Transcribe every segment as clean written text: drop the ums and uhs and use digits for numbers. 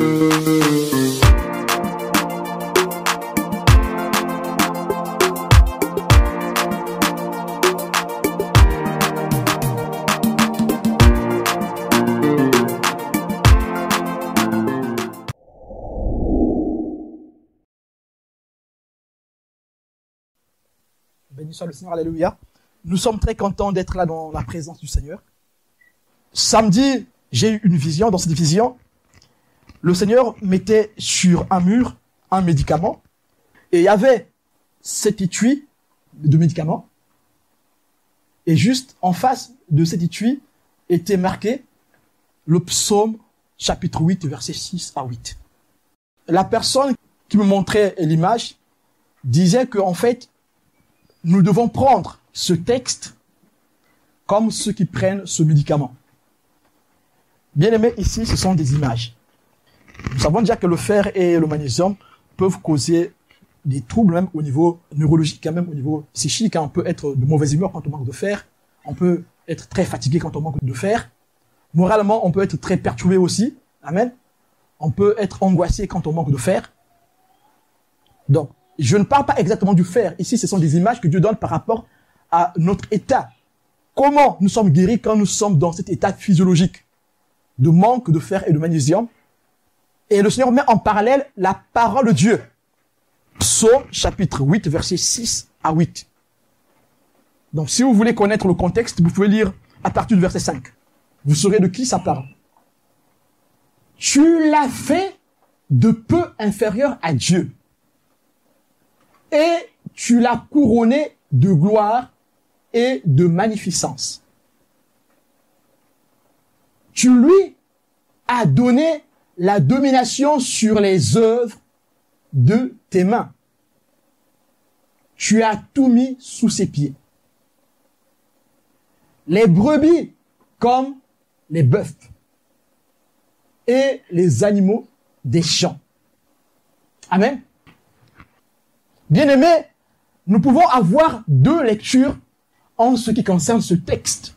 Béni soit le Seigneur, alléluia. Nous sommes très contents d'être là dans la présence du Seigneur. Samedi, j'ai eu une vision. Dans cette vision, le Seigneur mettait sur un mur un médicament et il y avait cet étui de médicaments et juste en face de cet étui était marqué le psaume chapitre 8, versets 6 à 8. La personne qui me montrait l'image disait qu'en fait, nous devons prendre ce texte comme ceux qui prennent ce médicament. Bien aimé, ici, ce sont des images. Nous savons déjà que le fer et le magnésium peuvent causer des troubles même au niveau neurologique, même au niveau psychique. On peut être de mauvaise humeur quand on manque de fer. On peut être très fatigué quand on manque de fer. Moralement, on peut être très perturbé aussi. Amen. On peut être angoissé quand on manque de fer. Donc, je ne parle pas exactement du fer. Ici, ce sont des images que Dieu donne par rapport à notre état. Comment nous sommes guéris quand nous sommes dans cet état physiologique de manque de fer et de magnésium. Et le Seigneur met en parallèle la parole de Dieu. Psaume chapitre 8, versets 6 à 8. Donc, si vous voulez connaître le contexte, vous pouvez lire à partir du verset 5. Vous saurez de qui ça parle. Tu l'as fait de peu inférieur à Dieu. Et tu l'as couronné de gloire et de magnificence. Tu lui as donné la domination sur les œuvres de tes mains. Tu as tout mis sous ses pieds. Les brebis comme les bœufs et les animaux des champs. Amen. Bien-aimés, nous pouvons avoir deux lectures en ce qui concerne ce texte.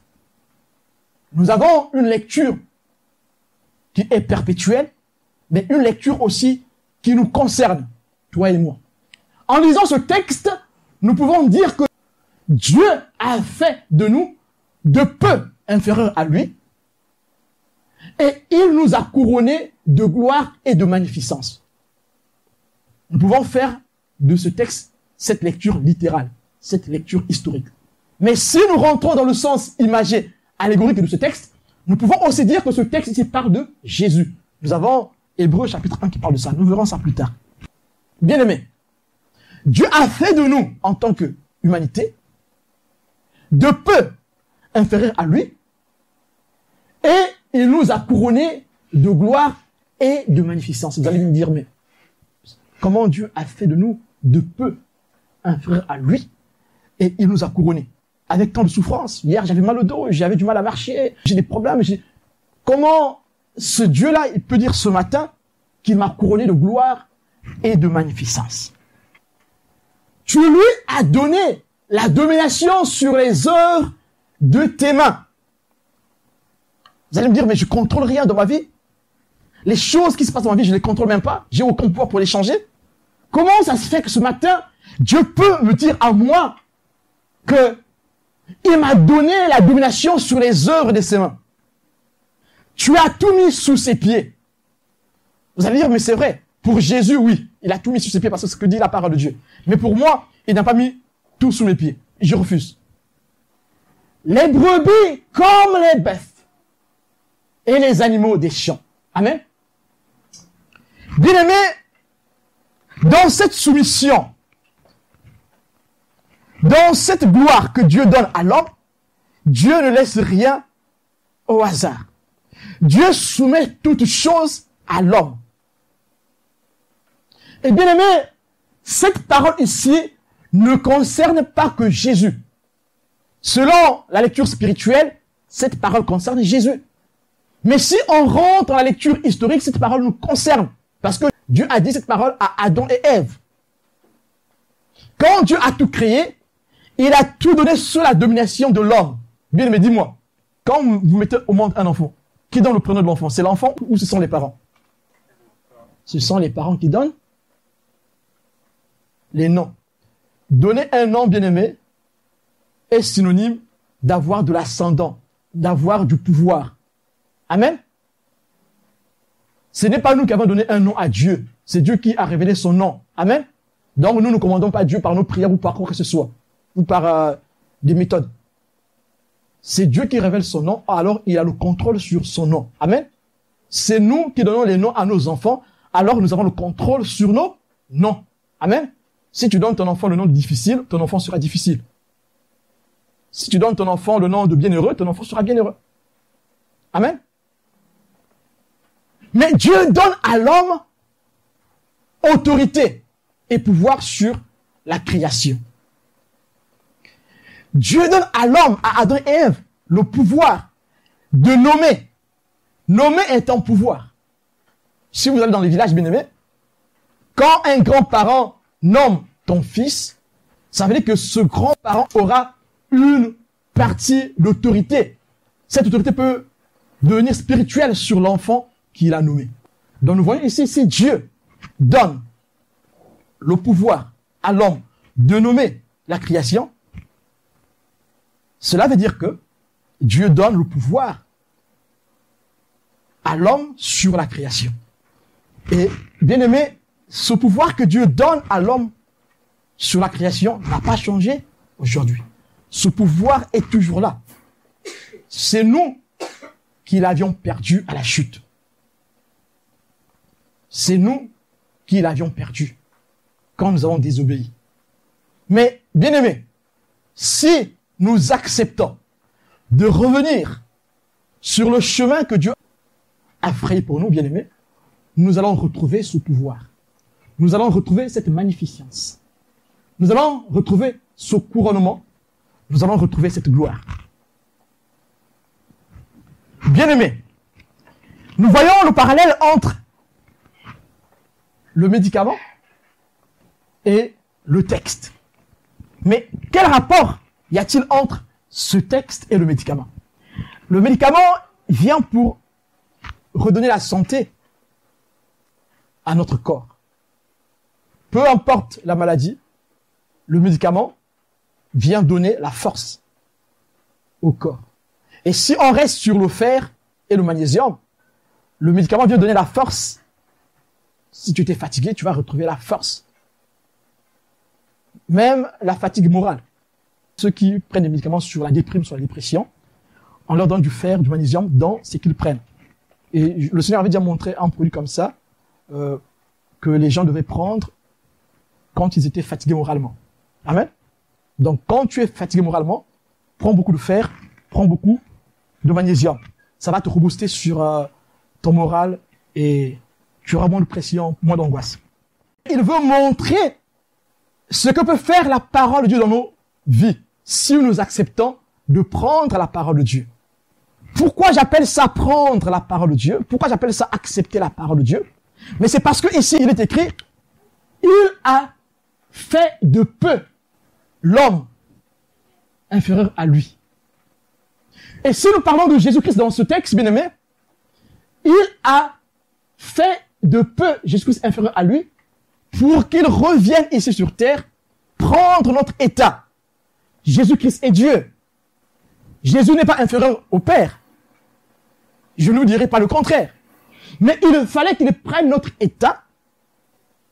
Nous avons une lecture qui est perpétuelle, mais une lecture aussi qui nous concerne, toi et moi. En lisant ce texte, nous pouvons dire que Dieu a fait de nous de peu inférieurs à lui, et il nous a couronnés de gloire et de magnificence. Nous pouvons faire de ce texte cette lecture littérale, cette lecture historique. Mais si nous rentrons dans le sens imagé, allégorique de ce texte, nous pouvons aussi dire que ce texte ici parle de Jésus. Nous avons Hébreux chapitre 1 qui parle de ça. Nous verrons ça plus tard. Bien aimé, Dieu a fait de nous, en tant que humanité, de peu inférieurs à lui, et il nous a couronnés de gloire et de magnificence. Vous allez me dire, mais comment Dieu a fait de nous de peu inférieurs à lui, et il nous a couronnés avec tant de souffrance. Hier, j'avais mal au dos, j'avais du mal à marcher, j'ai des problèmes. Comment ce Dieu-là, il peut dire ce matin qu'il m'a couronné de gloire et de magnificence? Tu lui as donné la domination sur les œuvres de tes mains. Vous allez me dire, mais je contrôle rien dans ma vie. Les choses qui se passent dans ma vie, je les contrôle même pas. J'ai aucun pouvoir pour les changer. Comment ça se fait que ce matin, Dieu peut me dire à moi que il m'a donné la domination sur les œuvres de ses mains? Tu as tout mis sous ses pieds. Vous allez dire, mais c'est vrai. Pour Jésus, oui, il a tout mis sous ses pieds parce que c'est ce que dit la parole de Dieu. Mais pour moi, il n'a pas mis tout sous mes pieds. Je refuse. Les brebis comme les bœufs et les animaux des champs. Amen. Bien-aimés, dans cette soumission, dans cette gloire que Dieu donne à l'homme, Dieu ne laisse rien au hasard. Dieu soumet toutes choses à l'homme. Et bien aimé, cette parole ici ne concerne pas que Jésus. Selon la lecture spirituelle, cette parole concerne Jésus. Mais si on rentre dans la lecture historique, cette parole nous concerne. Parce que Dieu a dit cette parole à Adam et Ève. Quand Dieu a tout créé, il a tout donné sous la domination de l'homme. Bien aimé, dis-moi, quand vous mettez au monde un enfant, qui donne le prénom de l'enfant? C'est l'enfant ou ce sont les parents? ce sont les parents qui donnent les noms. Donner un nom, bien-aimé, est synonyme d'avoir de l'ascendant, d'avoir du pouvoir. Amen. Ce n'est pas nous qui avons donné un nom à Dieu. C'est Dieu qui a révélé son nom. Amen. Donc nous ne commandons pas Dieu par nos prières ou par quoi que ce soit, ou par des méthodes. C'est Dieu qui révèle son nom, alors il a le contrôle sur son nom. Amen. C'est nous qui donnons les noms à nos enfants, alors nous avons le contrôle sur nos noms. Amen. Si tu donnes ton enfant le nom de difficile, ton enfant sera difficile. Si tu donnes ton enfant le nom de bienheureux, ton enfant sera bienheureux. Amen. Mais Dieu donne à l'homme autorité et pouvoir sur la création. Dieu donne à l'homme, à Adam et Ève, le pouvoir de nommer. Nommer est un pouvoir. Si vous allez dans les villages bien-aimés, quand un grand-parent nomme ton fils, ça veut dire que ce grand-parent aura une partie d'autorité. Cette autorité peut devenir spirituelle sur l'enfant qu'il a nommé. Donc nous voyons ici, si Dieu donne le pouvoir à l'homme de nommer la création, cela veut dire que Dieu donne le pouvoir à l'homme sur la création. Et bien aimé, ce pouvoir que Dieu donne à l'homme sur la création n'a pas changé aujourd'hui. Ce pouvoir est toujours là. C'est nous qui l'avions perdu à la chute. C'est nous qui l'avions perdu quand nous avons désobéi. Mais, bien aimé, si nous acceptons de revenir sur le chemin que Dieu a frayé pour nous, bien aimé, nous allons retrouver ce pouvoir. Nous allons retrouver cette magnificence. Nous allons retrouver ce couronnement. Nous allons retrouver cette gloire. Bien aimé, nous voyons le parallèle entre le médicament et le texte. Mais quel rapport y a-t-il entre ce texte et le médicament? Le médicament vient pour redonner la santé à notre corps. Peu importe la maladie, le médicament vient donner la force au corps. Et si on reste sur le fer et le magnésium, le médicament vient donner la force. Si tu étais fatigué, tu vas retrouver la force. Même la fatigue morale. Ceux qui prennent des médicaments sur la déprime, sur la dépression, on leur donne du fer, du magnésium dans ce qu'ils prennent. Et le Seigneur avait déjà montré un produit comme ça, que les gens devaient prendre quand ils étaient fatigués moralement. Amen. Donc, quand tu es fatigué moralement, prends beaucoup de fer, prends beaucoup de magnésium. Ça va te rebooster sur ton moral et tu auras moins de pression, moins d'angoisse. Il veut montrer ce que peut faire la parole de Dieu dans nos vies si nous acceptons de prendre la parole de Dieu. Pourquoi j'appelle ça prendre la parole de Dieu? Pourquoi j'appelle ça accepter la parole de Dieu? Mais c'est parce que ici, il est écrit, il a fait de peu l'homme inférieur à lui. Et si nous parlons de Jésus-Christ dans ce texte, bien aimé, il a fait de peu Jésus-Christ inférieur à lui pour qu'il revienne ici sur terre prendre notre état. Jésus-Christ est Dieu. Jésus n'est pas inférieur au Père. Je ne vous dirai pas le contraire. Mais il fallait qu'il prenne notre état,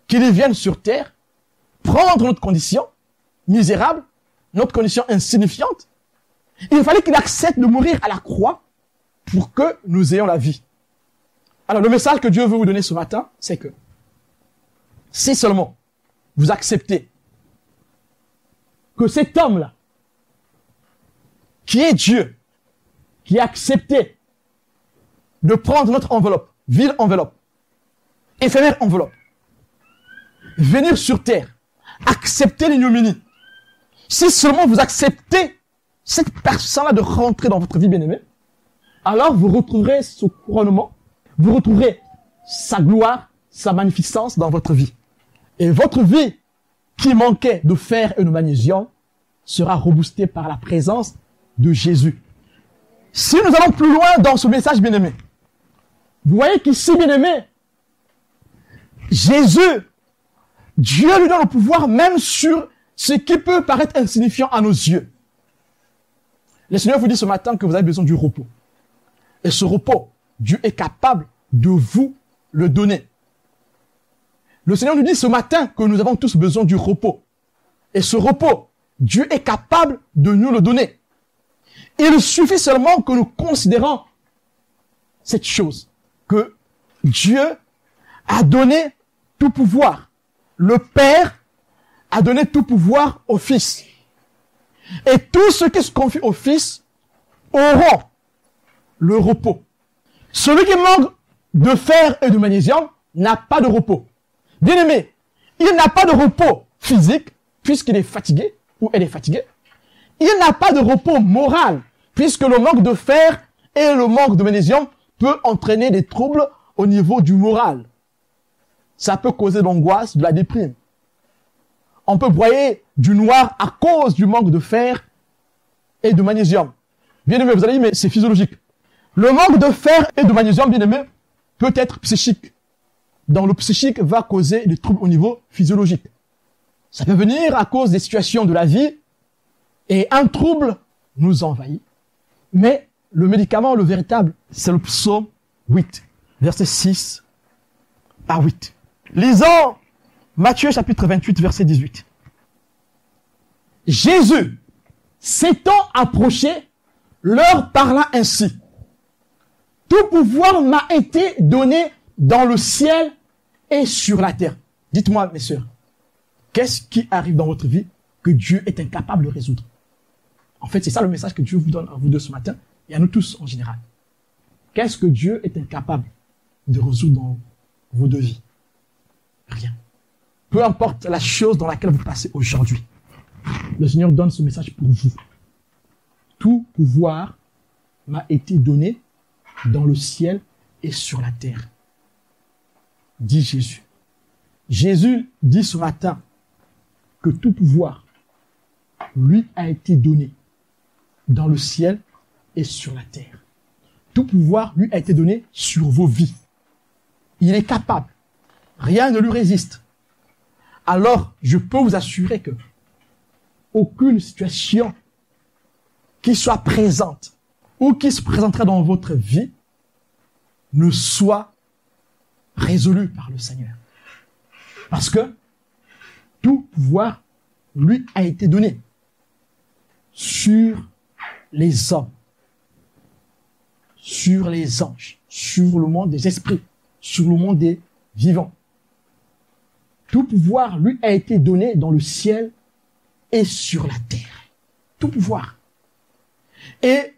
qu'il vienne sur terre, prendre notre condition misérable, notre condition insignifiante. Il fallait qu'il accepte de mourir à la croix pour que nous ayons la vie. Alors le message que Dieu veut vous donner ce matin, c'est que si seulement vous acceptez que cet homme-là, qui est Dieu, qui a accepté de prendre notre enveloppe, vile enveloppe, éphémère enveloppe, venir sur terre, accepter l'ignominie. Si seulement vous acceptez cette personne-là de rentrer dans votre vie bien-aimée, alors vous retrouverez ce couronnement, vous retrouverez sa gloire, sa magnificence dans votre vie. Et votre vie, qui manquait de fer et de magnésium, sera reboostée par la présence de Jésus. Si nous allons plus loin dans ce message bien-aimé, vous voyez qu'ici, bien-aimé, Jésus, Dieu lui donne le pouvoir même sur ce qui peut paraître insignifiant à nos yeux. Le Seigneur vous dit ce matin que vous avez besoin du repos. Et ce repos, Dieu est capable de vous le donner. Le Seigneur nous dit ce matin que nous avons tous besoin du repos. Et ce repos, Dieu est capable de nous le donner. Il suffit seulement que nous considérons cette chose, que Dieu a donné tout pouvoir. Le Père a donné tout pouvoir au Fils. Et tous ceux qui se confient au Fils auront le repos. Celui qui manque de fer et de magnésium n'a pas de repos. Bien aimé, il n'a pas de repos physique puisqu'il est fatigué ou elle est fatiguée. Il n'a pas de repos moral puisque le manque de fer et le manque de magnésium peut entraîner des troubles au niveau du moral. Ça peut causer de l'angoisse, de la déprime. On peut broyer du noir à cause du manque de fer et de magnésium. Bien aimé, vous allez dire, mais c'est physiologique. Le manque de fer et de magnésium, bien aimé, peut être psychique. Donc le psychique va causer des troubles au niveau physiologique. Ça peut venir à cause des situations de la vie et un trouble nous envahit. Mais le médicament, le véritable, c'est le psaume 8, verset 6 à 8. Lisons Matthieu chapitre 28, verset 18. Jésus, s'étant approché, leur parla ainsi. Tout pouvoir m'a été donné dans le ciel et sur la terre. Dites-moi, mes sœurs, qu'est-ce qui arrive dans votre vie que Dieu est incapable de résoudre? En fait, c'est ça le message que Dieu vous donne à vous deux ce matin et à nous tous en général. Qu'est-ce que Dieu est incapable de résoudre dans vos deux vies? Rien. Peu importe la chose dans laquelle vous passez aujourd'hui, le Seigneur donne ce message pour vous. Tout pouvoir m'a été donné dans le ciel et sur la terre, dit Jésus. Jésus dit ce matin que tout pouvoir lui a été donné dans le ciel et sur la terre. Tout pouvoir lui a été donné sur vos vies. Il est capable. Rien ne lui résiste. Alors, je peux vous assurer que aucune situation qui soit présente ou qui se présentera dans votre vie ne soit résolue par le Seigneur. Parce que tout pouvoir lui a été donné sur les hommes, sur les anges, sur le monde des esprits, sur le monde des vivants. Tout pouvoir lui a été donné dans le ciel et sur la terre. Tout pouvoir. Et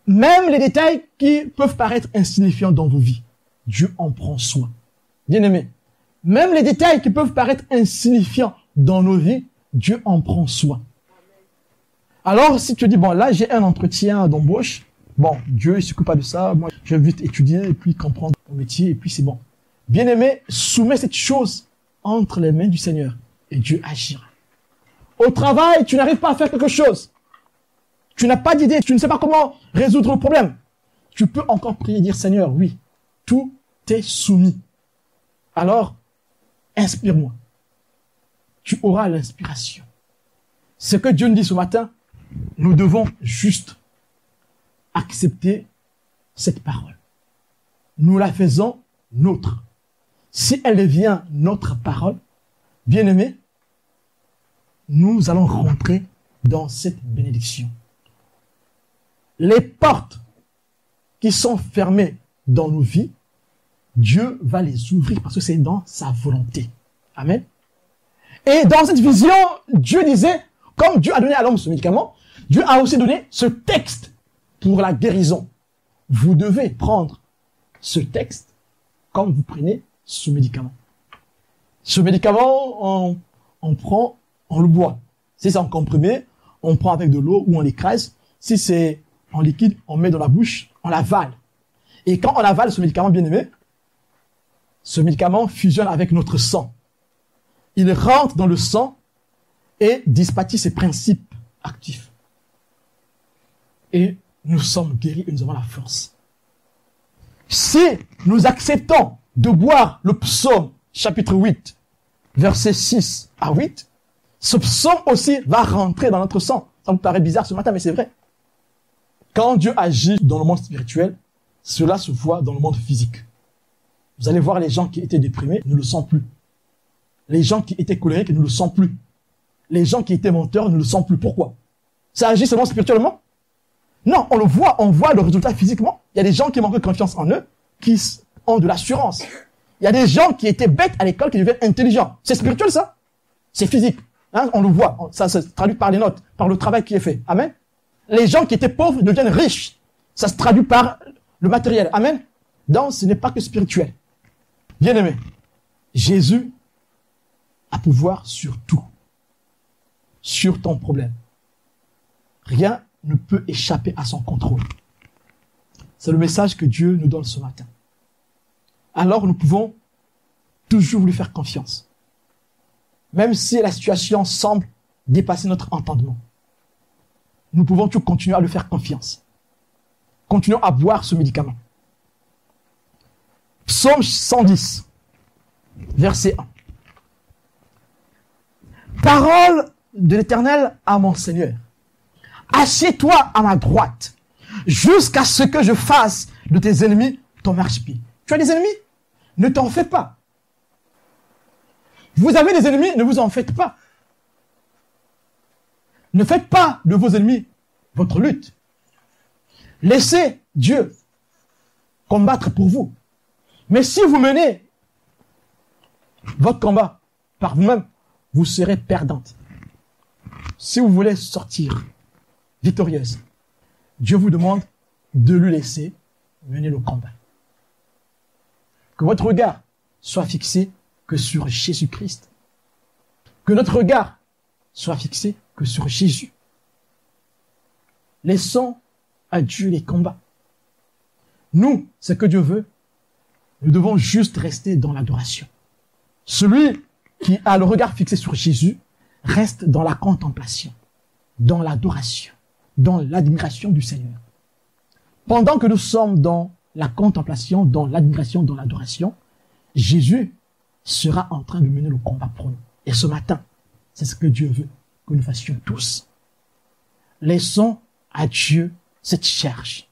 même les détails qui peuvent paraître insignifiants dans vos vies, Dieu en prend soin. Bien-aimés, même les détails qui peuvent paraître insignifiants dans nos vies, Dieu en prend soin. Alors, si tu dis, bon, là, j'ai un entretien d'embauche, bon, Dieu ne s'occupe pas de ça, moi, je vais vite étudier et puis comprendre mon métier et puis c'est bon. Bien-aimé, soumets cette chose entre les mains du Seigneur et Dieu agira. Au travail, tu n'arrives pas à faire quelque chose. Tu n'as pas d'idée, tu ne sais pas comment résoudre le problème. Tu peux encore prier et dire, Seigneur, oui, tout est soumis. Alors, inspire-moi. Tu auras l'inspiration. Ce que Dieu nous dit ce matin, nous devons juste accepter cette parole. Nous la faisons nôtre. Si elle devient notre parole, bien-aimés, nous allons rentrer dans cette bénédiction. Les portes qui sont fermées dans nos vies, Dieu va les ouvrir parce que c'est dans sa volonté. Amen. Et dans cette vision, Dieu disait, comme Dieu a donné à l'homme ce médicament, Dieu a aussi donné ce texte pour la guérison. Vous devez prendre ce texte comme vous prenez ce médicament. Ce médicament, on prend, on le boit. Si c'est en comprimé, on prend avec de l'eau ou on l'écrase. Si c'est en liquide, on met dans la bouche, on l'avale. Et quand on avale ce médicament, bien aimé, ce médicament fusionne avec notre sang. Il rentre dans le sang et dispatche ses principes actifs. Et nous sommes guéris et nous avons la force. Si nous acceptons de boire le psaume, chapitre 8, versets 6 à 8, ce psaume aussi va rentrer dans notre sang. Ça vous paraît bizarre ce matin, mais c'est vrai. Quand Dieu agit dans le monde spirituel, cela se voit dans le monde physique. Vous allez voir les gens qui étaient déprimés ne le sont plus. Les gens qui étaient colériques ne le sont plus. Les gens qui étaient menteurs ne le sont plus. Pourquoi? Ça agit seulement spirituellement? Non, on le voit, on voit le résultat physiquement. Il y a des gens qui manquent de confiance en eux, qui ont de l'assurance. Il y a des gens qui étaient bêtes à l'école, qui deviennent intelligents. C'est spirituel ça? C'est physique. Hein? On le voit, ça se traduit par les notes, par le travail qui est fait. Amen. Les gens qui étaient pauvres deviennent riches. Ça se traduit par le matériel. Amen. Donc, ce n'est pas que spirituel. Bien-aimé, Jésus a pouvoir sur tout. Sur ton problème. Rien ne peut échapper à son contrôle. C'est le message que Dieu nous donne ce matin. Alors nous pouvons toujours lui faire confiance. Même si la situation semble dépasser notre entendement. Nous pouvons toujours continuer à lui faire confiance. Continuons à boire ce médicament. Psaume 110, verset 1. Parole de l'Éternel à mon Seigneur. Assieds-toi à ma droite, jusqu'à ce que je fasse de tes ennemis ton marchepied. Tu as des ennemis? Ne t'en fais pas. Vous avez des ennemis, ne vous en faites pas. Ne faites pas de vos ennemis votre lutte. Laissez Dieu combattre pour vous. Mais si vous menez votre combat par vous-même, vous serez perdante. Si vous voulez sortir victorieuse, Dieu vous demande de lui laisser mener le combat. Que votre regard soit fixé que sur Jésus-Christ. Que notre regard soit fixé que sur Jésus. Laissons à Dieu les combats. Nous, ce que Dieu veut, nous devons juste rester dans l'adoration. Celui qui a le regard fixé sur Jésus reste dans la contemplation, dans l'adoration, dans l'admiration du Seigneur. Pendant que nous sommes dans la contemplation, dans l'admiration, dans l'adoration, Jésus sera en train de mener le combat pour nous. Et ce matin, c'est ce que Dieu veut que nous fassions tous. Laissons à Dieu cette charge.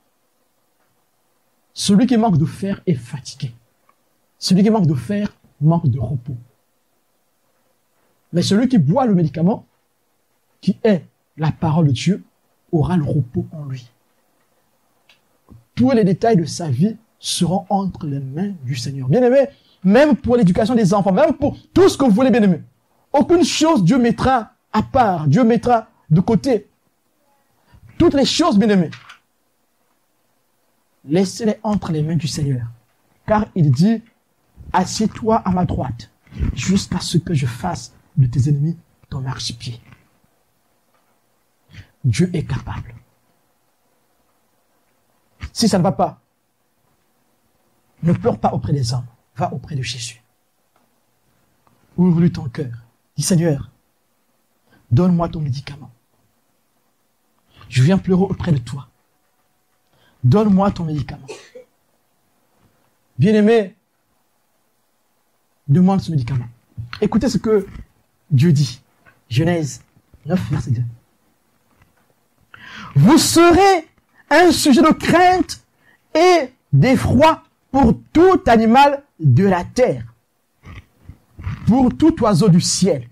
Celui qui manque de fer est fatigué. Celui qui manque de fer manque de repos. Mais celui qui boit le médicament, qui est la parole de Dieu, aura le repos en lui. Tous les détails de sa vie seront entre les mains du Seigneur. Bien-aimé, même pour l'éducation des enfants, même pour tout ce que vous voulez, bien-aimé, aucune chose Dieu mettra à part, Dieu mettra de côté. Toutes les choses, bien-aimés, laissez-les entre les mains du Seigneur. Car il dit, assieds-toi à ma droite, jusqu'à ce que je fasse de tes ennemis ton marchepied. Dieu est capable. Si ça ne va pas, ne pleure pas auprès des hommes, va auprès de Jésus. Ouvre-lui ton cœur. Dis, Seigneur, donne-moi ton médicament. Je viens pleurer auprès de toi. Donne-moi ton médicament. Bien-aimé, demande ce médicament. Écoutez ce que Dieu dit. Genèse 9, verset 2. Vous serez un sujet de crainte et d'effroi pour tout animal de la terre, pour tout oiseau du ciel,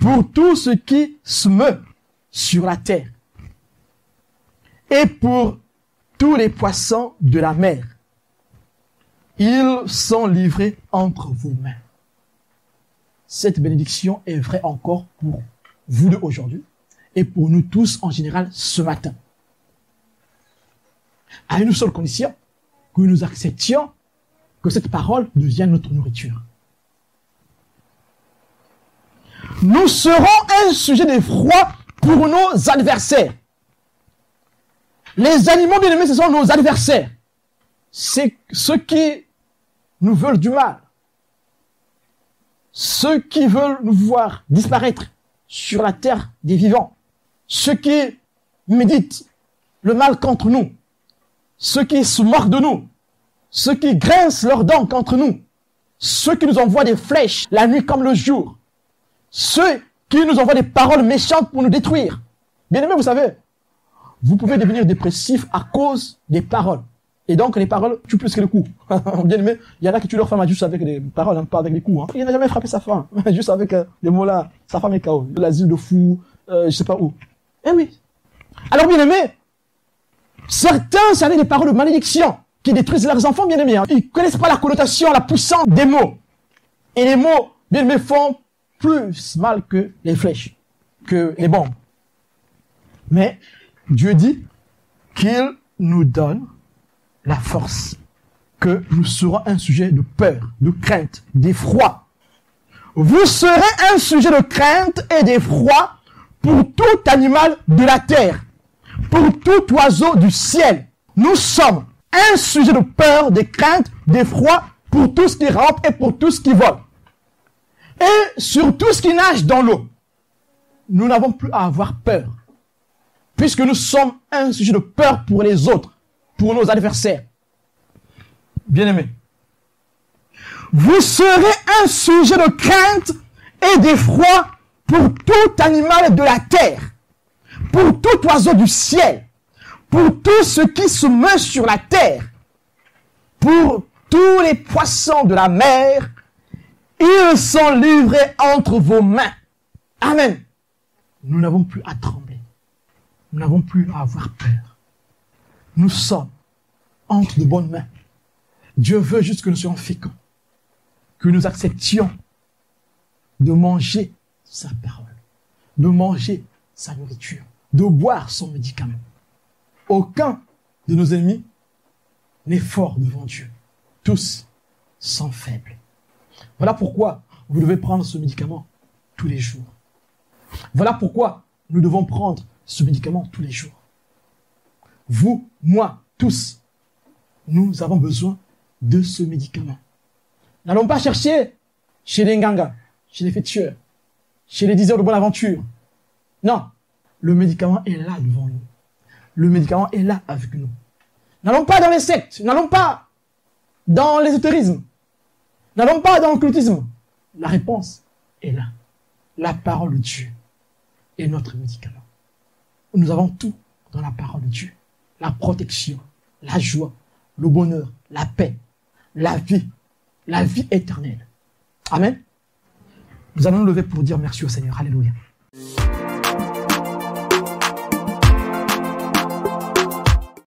pour tout ce qui se meut sur la terre, et pour tous les poissons de la mer. Ils sont livrés entre vos mains. Cette bénédiction est vraie encore pour vous deux aujourd'hui et pour nous tous en général ce matin. À une seule condition, que nous acceptions que cette parole devienne notre nourriture. Nous serons un sujet d'effroi pour nos adversaires. Les animaux bien-aimés, ce sont nos adversaires. C'est ceux qui nous veulent du mal. Ceux qui veulent nous voir disparaître sur la terre des vivants. Ceux qui méditent le mal contre nous. Ceux qui se moquent de nous. ceux qui grincent leurs dents contre nous, ceux qui nous envoient des flèches la nuit comme le jour, ceux qui nous envoient des paroles méchantes pour nous détruire. Bien aimé, vous savez, vous pouvez devenir dépressif à cause des paroles. Et donc, les paroles tuent plus que les coups. Bien aimé, il y en a qui tuent leur femme juste avec des paroles, pas avec les coups. Hein. Il n'a jamais frappé sa femme, juste avec des mots là. Sa femme est KO. L'asile de fou, je sais pas où. Eh oui. Alors, bien aimé, certains, c'est avec des paroles de malédiction qui détruisent leurs enfants, bien aimés. Hein. Ils connaissent pas la connotation, la puissance des mots. Et les mots, bien aimés, font plus mal que les flèches, que les bombes. Mais Dieu dit qu'il nous donne la force, que nous serons un sujet de peur, de crainte, d'effroi. Vous serez un sujet de crainte et d'effroi pour tout animal de la terre, pour tout oiseau du ciel. Nous sommes un sujet de peur, de crainte, d'effroi pour tout ce qui rampe et pour tout ce qui vole. Et sur tout ce qui nage dans l'eau. Nous n'avons plus à avoir peur, puisque nous sommes un sujet de peur pour les autres, pour nos adversaires. Bien-aimés, vous serez un sujet de crainte et d'effroi pour tout animal de la terre, pour tout oiseau du ciel, pour tout ce qui se meut sur la terre, pour tous les poissons de la mer. Ils sont livrés entre vos mains. Amen. Nous n'avons plus à trembler. Nous n'avons plus à avoir peur. Nous sommes entre de bonnes mains. Dieu veut juste que nous soyons féconds. Que nous acceptions de manger sa parole. De manger sa nourriture. De boire son médicament. Aucun de nos ennemis n'est fort devant Dieu. Tous sont faibles. Voilà pourquoi vous devez prendre ce médicament tous les jours. Voilà pourquoi nous devons prendre ce médicament tous les jours. Vous, moi, tous, nous avons besoin de ce médicament. N'allons pas chercher chez les Nganga, chez les féticheurs, chez les diseurs de bonne aventure. Non, le médicament est là devant nous. Le médicament est là avec nous. N'allons pas dans les sectes, n'allons pas dans l'ésotérisme, n'allons pas dans l'occultisme. La réponse est là. La parole de Dieu est notre médicament. Nous avons tout dans la parole de Dieu. La protection, la joie, le bonheur, la paix, la vie éternelle. Amen. Nous allons nous lever pour dire merci au Seigneur. Alléluia.